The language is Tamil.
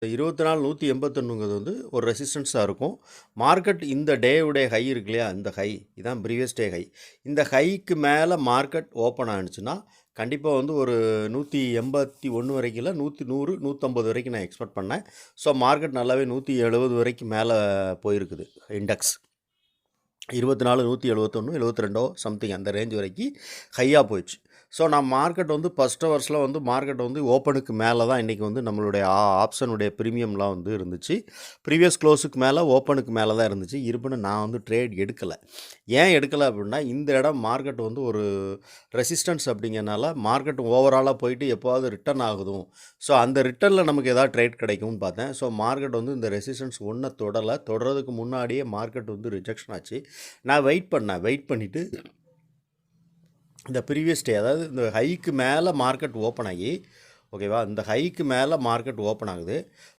24,181ங்கிறது வந்து ஒரு ரெசிஸ்டன்ஸாக இருக்கும். மார்க்கெட் இந்த டேவுடைய ஹை இருக்கு இல்லையா, இந்த ஹை இதான் ப்ரீவியஸ் டே ஹை. இந்த ஹைக்கு மேலே மார்க்கெட் ஓப்பன் ஆனிச்சுன்னா கண்டிப்பாக வந்து ஒரு 181 வரைக்கும் இல்லை, 100, 150 வரைக்கும் நான் எக்ஸ்பெக்ட் பண்ணேன். ஸோ மார்க்கெட் நல்லாவே 170 வரைக்கும் மேலே போயிருக்குது. இண்டெக்ஸ் 24, 171, 72 சம்திங் அந்த ரேஞ்ச் வரைக்கும் ஹையாக போயிடுச்சு. ஸோ நான் மார்க்கெட் வந்து ஃபஸ்ட் ஹவர்ஸில் வந்து மார்க்கெட் வந்து ஓப்பனுக்கு மேலே தான் இன்றைக்கி வந்து நம்மளுடைய ஆப்ஷனுடைய ப்ரீமியம்லாம் வந்து இருந்துச்சு. ப்ரீவியஸ் க்ளோஸுக்கு மேலே ஓப்பனுக்கு மேலே தான் இருந்துச்சு. இருப்புன்னு நான் வந்து ட்ரேட் எடுக்கலை. ஏன் எடுக்கலை அப்படின்னா, இந்த இடம் மார்க்கெட் வந்து ஒரு ரெசிஸ்டன்ஸ் அப்படிங்கிறனால மார்க்கெட் ஓவராலாக போயிட்டு எப்போவாவது ரிட்டர்ன் ஆகுதும். ஸோ அந்த ரிட்டர்னில் நமக்கு எதாவது ட்ரேட் கிடைக்கும்னு பார்த்தேன். ஸோ மார்க்கெட் வந்து இந்த ரெசிஸ்டன்ஸ் ஒன்றை தொடர்றதுக்கு முன்னாடியே மார்க்கெட் வந்து ரிஜெக்ஷன் ஆச்சு. நான் வெயிட் பண்ணிவிட்டு இந்த ப்ரீவியஸ் டே, அதாவது இந்த ஹைக்கு மேலே மார்க்கெட் ஓப்பன் ஆகி, ஓகேவா, இந்த ஹைக்கு மேலே மார்க்கெட் ஓப்பன் ஆகுது.